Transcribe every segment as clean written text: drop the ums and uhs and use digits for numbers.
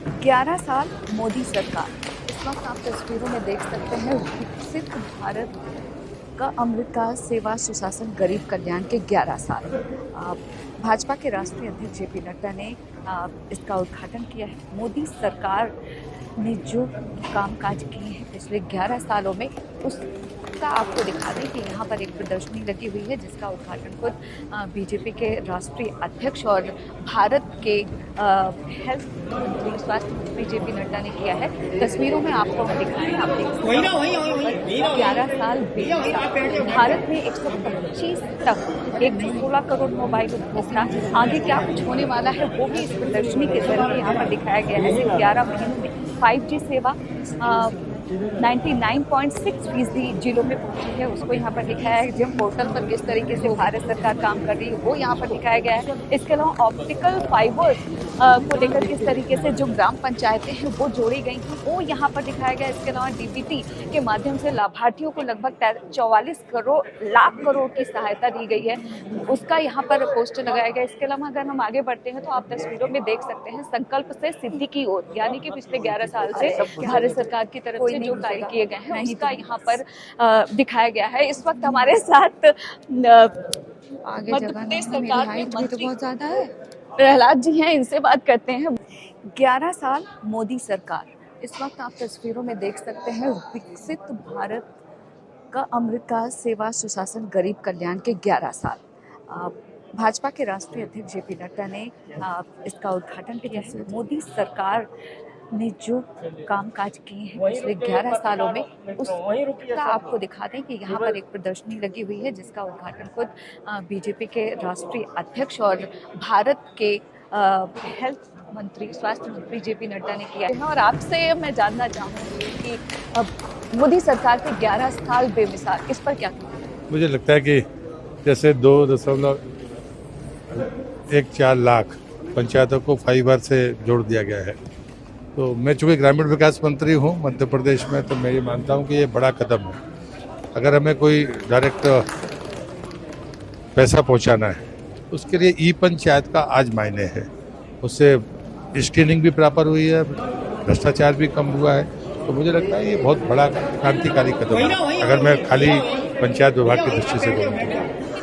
11 साल मोदी सरकार। इस वक्त आप तस्वीरों में देख सकते हैं विकसित भारत का अमृतकाल सेवा सुशासन गरीब कल्याण के 11 साल। भाजपा के राष्ट्रीय अध्यक्ष जेपी नड्डा ने इसका उद्घाटन किया है। मोदी सरकार ने जो कामकाज किए हैं पिछले 11 सालों में उसका आपको दिखा दें कि यहाँ पर एक प्रदर्शनी लगी हुई है जिसका उद्घाटन खुद बीजेपी के राष्ट्रीय अध्यक्ष और भारत के हेल्थ मंत्री स्वास्थ्य मंत्री जेपी नड्डा ने किया है। तस्वीरों में आपको हम दिखाएं, आप देख सकते हैं 11 साल भारत में 125 तक 116 करोड़ मोबाइल उपभोक्ता, आगे क्या कुछ होने वाला है वो भी इस प्रदर्शनी के जरिए यहाँ पर दिखाया गया है। सिर्फ 11 महीनों में 5G सेवा 99.6% जिलों में पहुंची है, उसको यहाँ पर दिखाया है। जिम पोर्टल पर किस तरीके से भारत सरकार काम कर रही है वो यहाँ पर दिखाया गया है। इसके अलावा ऑप्टिकल फाइबर को लेकर किस तरीके से जो ग्राम पंचायतें हैं वो जोड़ी गई हैं वो यहाँ पर दिखाया गया है। इसके अलावा डीबीटी के माध्यम से लाभार्थियों को लगभग 44 लाख करोड़ की सहायता दी गई है, उसका यहाँ पर पोस्टर लगाया गया। इसके अलावा अगर हम आगे बढ़ते हैं तो आप तस्वीरों में देख सकते हैं संकल्प से सिद्धि की ओर, यानी कि पिछले 11 साल से भारत सरकार की तरफ से जो कार्य किए गए हैं उसका यहाँ पर दिखाया गया है। इस वक्त हमारे साथ मध्य प्रदेश सरकार में मंत्री बहुत ज्यादा है प्रहलाद जी हैं, इनसे बात करते हैं। 11 साल मोदी सरकार। इस वक्त आप तस्वीरों में देख सकते हैं विकसित भारत का अमृतकाल सेवा सुशासन गरीब कल्याण के 11 साल। भाजपा के राष्ट्रीय अध्यक्ष जेपी नड्डा ने इसका उद्घाटन किया है। मोदी सरकार ने जो कामकाज किए हैं पिछले 11 सालों में उसका आपको दिखा दें कि यहाँ पर एक प्रदर्शनी लगी हुई है जिसका उद्घाटन खुद बीजेपी के राष्ट्रीय अध्यक्ष और भारत के हेल्थ मंत्री स्वास्थ्य मंत्री जेपी नड्डा ने किया है। और आपसे मैं जानना चाहूँगी कि अब मोदी सरकार के 11 साल बेमिसाल, इस पर क्या कहें? मुझे लगता है कि जैसे 2.14 लाख पंचायतों को फाइबर से जोड़ दिया गया है, तो मैं चूँकि ग्रामीण विकास मंत्री हूँ मध्य प्रदेश में, तो मैं ये मानता हूँ कि ये बड़ा कदम है। अगर हमें कोई डायरेक्ट पैसा पहुँचाना है उसके लिए ई पंचायत का आज मायने है, उससे स्क्रीनिंग भी प्रॉपर हुई है, भ्रष्टाचार भी कम हुआ है। तो मुझे लगता है ये बहुत बड़ा क्रांतिकारी कदम है अगर मैं खाली पंचायत विभाग की दृष्टि से बोलूँ तो।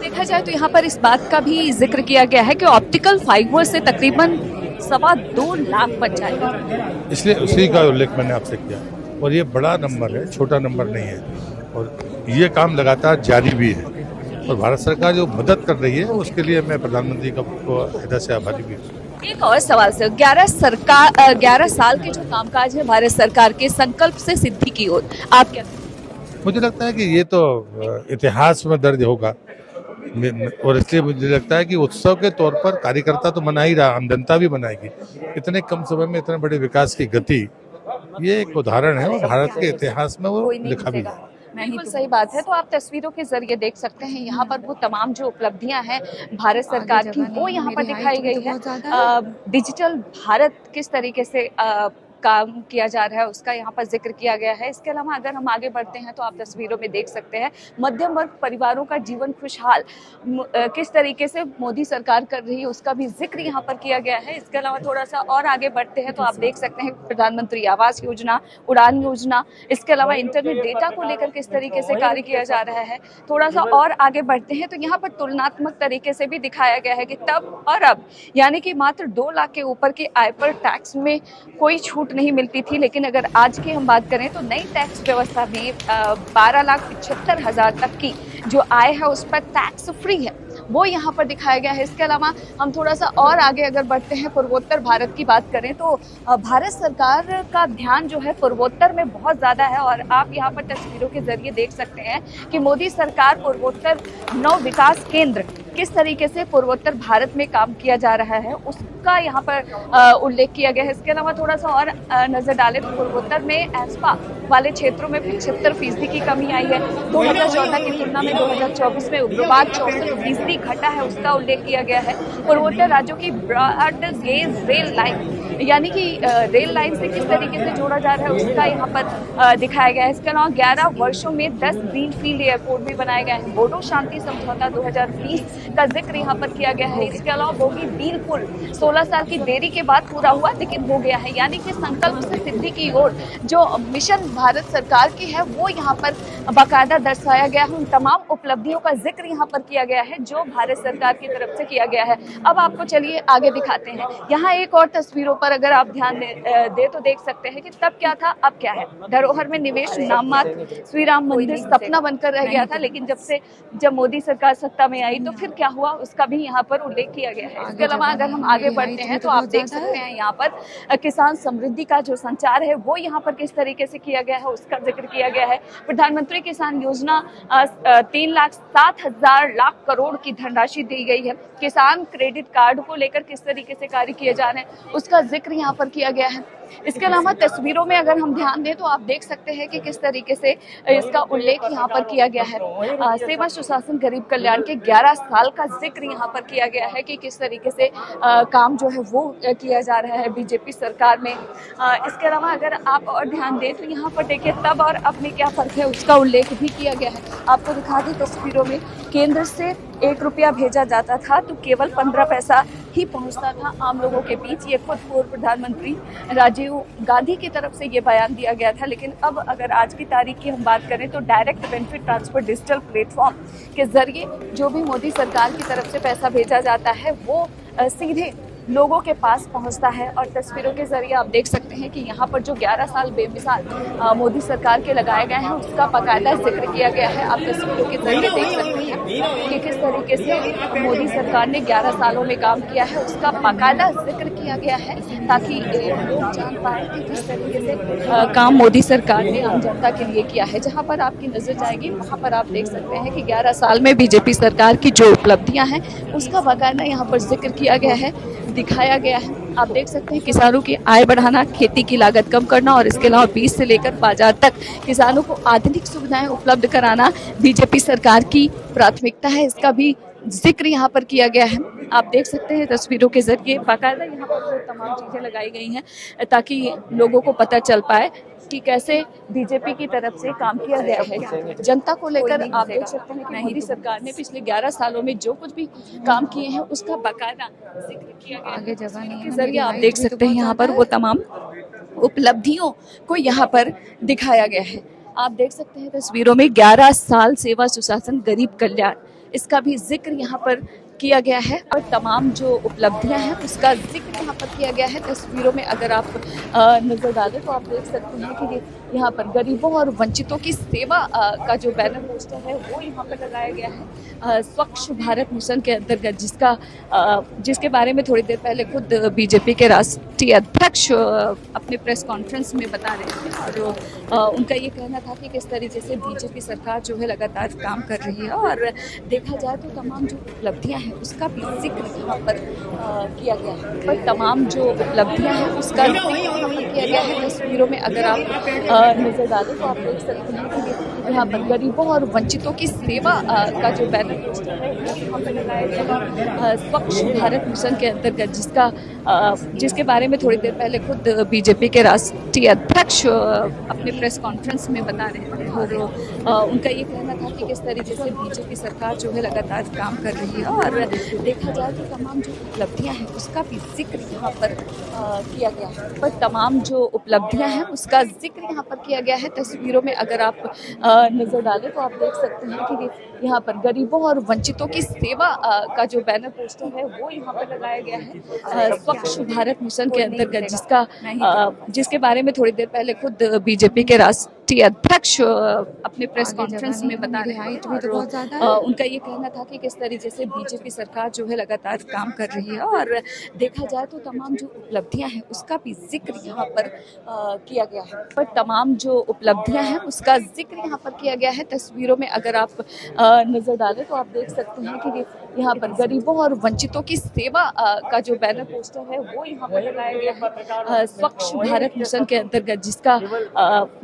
देखा जाए तो यहाँ पर इस बात का भी जिक्र किया गया है कि ऑप्टिकल फाइबर से तकरीबन 2.25 लाख पंचायत, इसलिए उसी का उल्लेख मैंने आपसे किया। और ये बड़ा नंबर है, छोटा नंबर नहीं है, और ये काम लगातार जारी भी है। और भारत सरकार जो मदद कर रही है उसके लिए मैं प्रधानमंत्री का हृदय से आभारी भी हूँ। एक और सवाल सर, 11 साल के जो कामकाज है भारत सरकार के संकल्प से सिद्धि की ओर, आप क्या? मुझे लगता है कि ये तो इतिहास में दर्ज होगा, और इसलिए मुझे लगता है कि उत्सव के तौर पर कार्यकर्ता तो मना ही रहा, आम जनता भी मनाएगी। इतने कम समय में इतने बड़े विकास की गति, ये एक उदाहरण है और भारत के इतिहास में वो लिखा भी है। बिल्कुल सही बात है। तो आप तस्वीरों के जरिए देख सकते हैं यहाँ पर वो तमाम जो उपलब्धियां हैं भारत सरकार की वो यहाँ पर दिखाई गई है। डिजिटल भारत किस तरीके से काम किया जा रहा है उसका यहाँ पर जिक्र किया गया है। इसके अलावा अगर हम आगे बढ़ते हैं तो आप तस्वीरों में देख सकते हैं मध्यम वर्ग परिवारों का जीवन खुशहाल किस तरीके से मोदी सरकार कर रही है उसका भी जिक्र यहाँ पर किया गया है। इसके अलावा थोड़ा सा और आगे बढ़ते हैं तो आप देख सकते हैं प्रधानमंत्री आवास योजना, उड़ान योजना, इसके अलावा इंटरनेट डेटा को लेकर किस तरीके से कार्य किया जा रहा है। थोड़ा सा और आगे बढ़ते हैं तो यहाँ पर तुलनात्मक तरीके से भी दिखाया गया है कि तब और अब, यानी कि मात्र 2 लाख के ऊपर के आय पर टैक्स में कोई छूट नहीं मिलती थी, लेकिन अगर आज की हम बात करें तो नई टैक्स व्यवस्था में 12,75,000 तक की जो आय है उस पर टैक्स फ्री है, वो यहाँ पर दिखाया गया है। इसके अलावा हम थोड़ा सा और आगे अगर बढ़ते हैं, पूर्वोत्तर भारत की बात करें तो भारत सरकार का ध्यान जो है पूर्वोत्तर में बहुत ज़्यादा है। और आप यहाँ पर तस्वीरों के जरिए देख सकते हैं कि मोदी सरकार पूर्वोत्तर 9 विकास केंद्र किस तरीके से पूर्वोत्तर भारत में काम किया जा रहा है उसका यहाँ पर उल्लेख किया गया है। इसके अलावा थोड़ा सा और नजर डालें तो पूर्वोत्तर में एस्पा वाले क्षेत्रों में 75% की कमी आई है। 2014 की तुलना में 2024 में उग्रवाद 64% घटा है, उसका उल्लेख किया गया है। पूर्वोत्तर राज्यों की ब्रॉड गेज रेल लाइन, यानी कि रेल लाइन से किस तरीके से जोड़ा जा रहा है उसका यहाँ पर दिखाया गया है। इसके अलावा 11 वर्षों में 10 ग्रीनफील्ड एयरपोर्ट भी बनाए गए हैं। बोडो शांति समझौता 2020 का जिक्र यहाँ पर किया गया है। इसके अलावा बोगीबील पुल 16 साल की देरी के बाद पूरा हुआ, लेकिन हो गया है। यानी कि संकल्प से सिद्धि की ओर जो मिशन भारत सरकार की है वो यहाँ पर बाकायदा दर्शाया गया है। उन तमाम उपलब्धियों का जिक्र यहाँ पर किया गया है जो भारत सरकार की तरफ से किया गया है। अब आपको चलिए आगे दिखाते हैं। यहाँ एक और तस्वीरों पर अगर आप ध्यान दे तो देख सकते हैं कि तब क्या था अब क्या है। धरोहर में निवेश नाम मात्र, श्री राम मंदिर सपना बनकर रह गया था, लेकिन जब मोदी सरकार सत्ता में आई तो फिर क्या हुआ उसका भी यहाँ पर उल्लेख किया गया है। इसके अलावा अगर हम आगे बढ़ते हैं तो आप देख सकते हैं यहाँ पर किसान समृद्धि का जो संचार है वो यहाँ पर किस तरीके से किया गया है उसका जिक्र किया गया है। प्रधानमंत्री किसान योजना 3,07,000 लाख करोड़ की धनराशि दी गई है। किसान क्रेडिट कार्ड को लेकर किस तरीके से कार्य किए जा रहे हैं उसका जिक्र यहाँ पर किया गया है। इसके अलावा तस्वीरों में अगर हम ध्यान दें तो आप देख सकते हैं कि किस तरीके से इसका उल्लेख यहाँ पर किया गया है। सेवा सुशासन गरीब कल्याण के 11 साल का जिक्र यहाँ पर किया गया है कि किस तरीके से काम जो है वो किया जा रहा है बीजेपी सरकार में। इसके अलावा अगर आप और ध्यान दें तो यहाँ पर देखिए तब और अब में क्या फर्क है उसका उल्लेख भी किया गया है। आपको दिखा दी तस्वीरों में, केंद्र से 1 रुपया भेजा जाता था तो केवल 15 पैसा ही पहुंचता था आम लोगों के बीच। ये खुद पूर्व प्रधानमंत्री राजीव गांधी की तरफ से ये बयान दिया गया था। लेकिन अब अगर आज की तारीख की हम बात करें तो direct benefit transfer digital platform के जरिए जो भी मोदी सरकार की तरफ से पैसा भेजा जाता है वो सीधे लोगों के पास पहुंचता है। और तस्वीरों के जरिए आप देख सकते हैं कि यहाँ पर जो 11 साल बेमिसाल मोदी सरकार के लगाए गए हैं उसका बाकायदा जिक्र किया गया है। आप तस्वीरों के जरिए देख सकते हैं कि किस तरीके से मोदी सरकार ने 11 सालों में काम किया है उसका बाकायदा जिक्र किया गया है ताकि लोग जान पाए कि किस तरीके से काम मोदी सरकार ने आम जनता के लिए किया है। जहाँ पर आपकी नजर जाएगी वहाँ पर आप देख सकते हैं कि 11 साल में बीजेपी सरकार की जो उपलब्धियां हैं उसका बाकायदा यहाँ पर जिक्र किया गया है, दिखाया गया है। आप देख सकते हैं किसानों की आय बढ़ाना, खेती की लागत कम करना और इसके अलावा बीज से लेकर बाजार तक किसानों को आधुनिक सुविधाएं उपलब्ध कराना बीजेपी सरकार की प्राथमिकता है। इसका भी जिक्र यहाँ पर किया गया है। आप देख सकते हैं तस्वीरों के जरिए बाकायदा यहाँ पर वो तमाम चीजें लगाई गई हैं ताकि लोगों को पता चल पाए कि कैसे बीजेपी की तरफ से काम किया गया है। जनता को लेकर आप देख सकते हैं कि मोदी सरकार ने पिछले 11 सालों में जो कुछ भी काम किए हैं उसका बाकायदा जिक्र किया गया है। तस्वीरों के जरिए आप देख सकते हैं यहाँ पर वो तमाम उपलब्धियों को यहाँ पर दिखाया गया है। आप देख सकते हैं तस्वीरों में 11 साल सेवा सुशासन गरीब कल्याण, इसका भी जिक्र यहाँ पर किया गया है और तमाम जो उपलब्धियां हैं उसका जिक्र यहाँ पर किया गया है। तस्वीरों में अगर आप नजर डालें तो आप देख सकते हैं कि यहाँ पर गरीबों और वंचितों की सेवा का जो बैनर पोस्टर है वो यहाँ पर लगाया गया है स्वच्छ भारत मिशन के अंतर्गत, जिसके बारे में थोड़ी देर पहले खुद बीजेपी के राष्ट्रीय अध्यक्ष अपने प्रेस कॉन्फ्रेंस में बता रहे थे और उनका ये कहना था कि किस तरीके से बीजेपी सरकार जो है लगातार काम कर रही है और देखा जाए तो तमाम जो उपलब्धियां हैं उसका भी जिक्र यहाँ पर किया गया है। पर तमाम जो उपलब्धियां हैं उसका जिक्र यहाँ पर किया गया है। तस्वीरों में अगर आप नजर डालें तो आप देख सकते हैं कि यहाँ पर गरीबों और वंचितों की सेवा का जो बैनर पोस्टर है वो यहाँ पर लगाया गया है स्वच्छ भारत मिशन के अंतर्गत, जिसके बारे में थोड़ी देर पहले खुद बीजेपी के राष्ट्रीय अध्यक्ष अपने प्रेस कॉन्फ्रेंस में बता रहे थे और उनका ये कहना था कि किस तरीके से बीजेपी सरकार जो है लगातार काम कर रही है और देखा जाए तो तमाम जो उपलब्धियां हैं उसका भी जिक्र यहाँ पर किया गया है। पर तमाम जो उपलब्धियां हैं उसका जिक्र यहाँ पर किया गया है। तस्वीरों में अगर आप नजर डालें तो आप देख सकते हैं कि यहाँ पर गरीबों और वंचितों की सेवा का जो बैनर पोस्टर है वो यहाँ पर लगाया गया है स्वच्छ भारत मिशन के अंतर्गत, जिसके बारे में थोड़ी देर पहले खुद बीजेपी के राष्ट्रीय अध्यक्ष अपने प्रेस कॉन्फ्रेंस में बता रहे थे और उनका ये कहना था कि किस तरीके से बीजेपी सरकार जो है लगातार काम कर रही है और देखा जाए तो तमाम जो उपलब्धियां हैं उसका भी जिक्र यहाँ पर किया गया है। पर तमाम जो उपलब्धियां हैं उसका जिक्र यहाँ पर किया गया है। तस्वीरों में अगर आप नजर डालें तो आप देख सकते हैं कि यहाँ पर गरीबों और वंचितों की सेवा का जो बैनर पोस्टर है वो यहाँ पर लगाया गया है स्वच्छ भारत मिशन के अंतर्गत,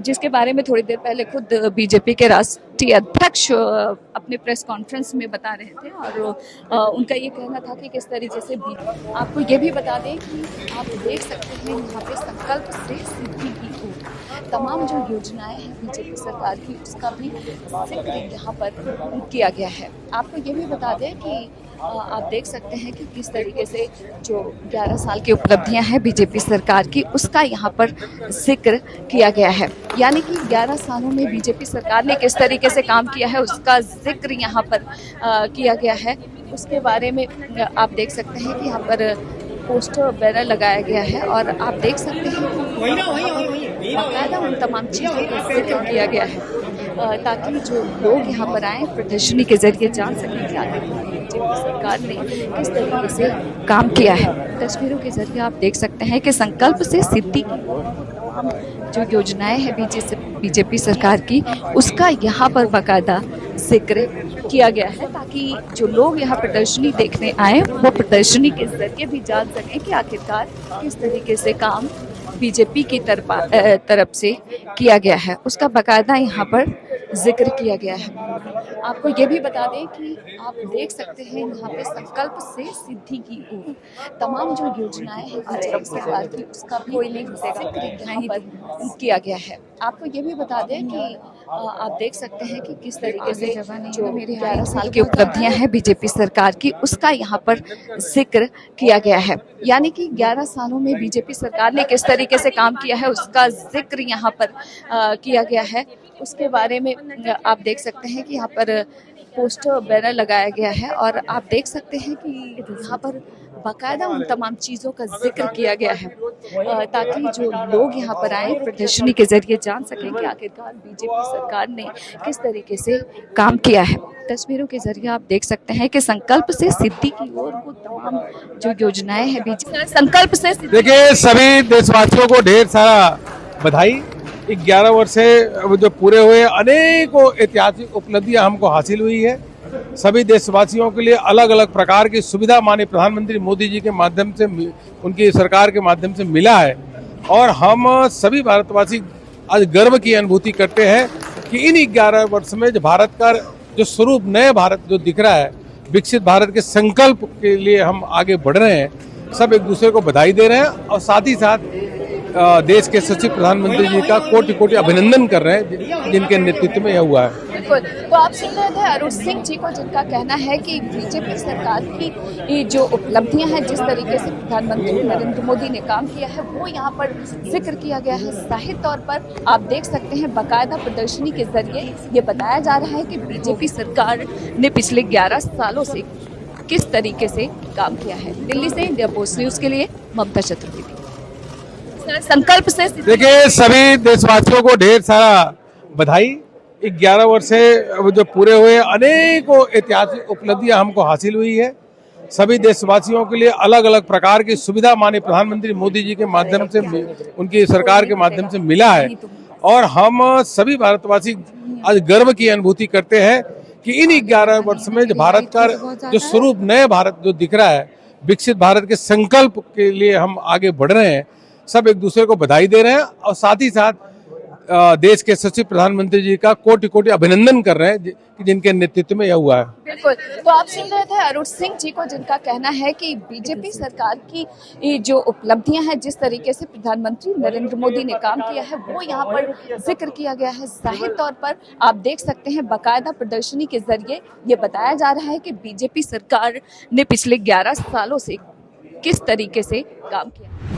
जिसके बारे में थोड़ी देर पहले खुद बीजेपी के राष्ट्रीय अध्यक्ष अपने प्रेस कॉन्फ्रेंस में बता रहे थे और उनका ये कहना था कि किस तरीके से आपको ये भी बता दें कि आप देख सकते हैं यहाँ पे संकल्प से सिद्धि की ओर तमाम जो योजनाएं हैं बीजेपी सरकार की उसका भी जिक्र यहाँ पर किया गया है। आपको ये भी बता दें कि आप देख सकते हैं कि किस तरीके से जो 11 साल की उपलब्धियां हैं बीजेपी सरकार की, उसका यहाँ पर जिक्र किया गया है। यानी कि 11 सालों में बीजेपी सरकार ने किस तरीके से काम किया है उसका जिक्र यहाँ पर किया गया है। उसके बारे में आप देख सकते हैं कि यहाँ पर पोस्टर बैनर लगाया गया है और आप देख सकते हैं कि बाकायदा उन तमाम चीज़ों का जिक्र किया गया है ताकि जो लोग यहाँ पर आए प्रदर्शनी के जरिए जान सकें कि आखिर बीजेपी सरकार ने किस तरीके से काम किया है। तस्वीरों के जरिए आप देख सकते हैं कि संकल्प से सिद्धि की तमाम जो योजनाएं हैं बीजेपी सरकार की, उसका यहाँ पर बाकायदा जिक्र किया गया है ताकि जो लोग यहाँ प्रदर्शनी देखने आए वो प्रदर्शनी के जरिए भी जान सकें कि आखिरकार किस तरीके से काम बीजेपी की तरफ से किया गया है, उसका बाकायदा यहाँ पर जिक्र किया गया है। आपको ये भी बता दें कि आप देख सकते हैं यहाँ पे संकल्प से सिद्धि की ओर तमाम जो योजनाएं हैं बीजेपी सरकार की, उसका कोई जिक्र यहाँ पर किया गया है। आपको ये भी बता दें कि आप देख सकते हैं कि किस तरीके से जो 11 साल की उपलब्धियां हैं बीजेपी सरकार की, उसका यहाँ पर जिक्र किया गया है। यानी कि 11 सालों में बीजेपी सरकार ने किस तरीके से काम किया है उसका जिक्र यहाँ पर किया गया है। उसके बारे में आप देख सकते हैं कि यहाँ पर पोस्टर बैनर लगाया गया है और आप देख सकते हैं कि यहाँ पर बाकायदा उन तमाम चीज़ों का जिक्र किया गया है ताकि जो लोग यहाँ पर आए प्रदर्शनी के जरिए जान सकें कि आखिरकार बीजेपी सरकार ने किस तरीके से काम किया है। तस्वीरों के जरिए आप देख सकते हैं कि संकल्प से सिद्धि की ओर वो तमाम जो योजनाएं हैं संकल्प से देखिए, सभी देशवासियों को ढेर सारा बधाई। 11 वर्ष से जो पूरे हुए अनेकों ऐतिहासिक उपलब्धियां हमको हासिल हुई है। सभी देशवासियों के लिए अलग अलग प्रकार की सुविधा माननीय प्रधानमंत्री मोदी जी के माध्यम से, उनकी सरकार के माध्यम से मिला है और हम सभी भारतवासी आज गर्व की अनुभूति करते हैं कि इन 11 वर्ष में जो भारत का जो स्वरूप, नए भारत जो दिख रहा है, विकसित भारत के संकल्प के लिए हम आगे बढ़ रहे हैं। सब एक दूसरे को बधाई दे रहे हैं और साथ ही साथ देश के सचिव प्रधानमंत्री जी का कोटि कोटि अभिनंदन कर रहे हैं जिनके नेतृत्व में यह हुआ है। बिल्कुल, तो आप सुन रहे थे अरुण सिंह जी को, जिनका कहना है कि बीजेपी सरकार की जो उपलब्धियां हैं, जिस तरीके से प्रधानमंत्री नरेंद्र मोदी ने काम किया है, वो यहाँ पर जिक्र किया गया है। जाहिर तौर पर आप देख सकते हैं बाकायदा प्रदर्शनी के जरिए ये बताया जा रहा है कि बीजेपी सरकार ने पिछले 11 सालों से किस तरीके से काम किया है। दिल्ली से इंडिया पोस्ट न्यूज के लिए ममता चतुर्वेदी। संकल्प से देखिए, सभी देशवासियों को ढेर सारा बधाई। 11 वर्ष से जो पूरे हुए अनेकों ऐतिहासिक उपलब्धियां हमको हासिल हुई है। सभी देशवासियों के लिए अलग अलग प्रकार की सुविधा माननीय प्रधानमंत्री मोदी जी के माध्यम से, उनकी सरकार के माध्यम से मिला है और हम सभी भारतवासी आज गर्व की अनुभूति करते हैं कि इन 11 वर्ष में जो भारत का जो स्वरूप, नए भारत जो दिख रहा है, विकसित भारत के संकल्प के लिए हम आगे बढ़ रहे हैं। सब एक दूसरे को बधाई दे रहे हैं और साथ ही साथ देश के सचिव प्रधानमंत्री जी का कोटि कोटि अभिनंदन कर रहे हैं जिनके नेतृत्व में यह हुआ है। बिल्कुल, तो आप सुन रहे थे अरुण सिंह जी को, जिनका कहना है कि बीजेपी सरकार की जो उपलब्धियां हैं, जिस तरीके से प्रधानमंत्री नरेंद्र मोदी ने काम किया है, वो यहाँ पर जिक्र किया गया है। जाहिर तौर पर आप देख सकते हैं बाकायदा प्रदर्शनी के जरिए ये बताया जा रहा है कि बीजेपी सरकार ने पिछले 11 सालों से किस तरीके से काम किया।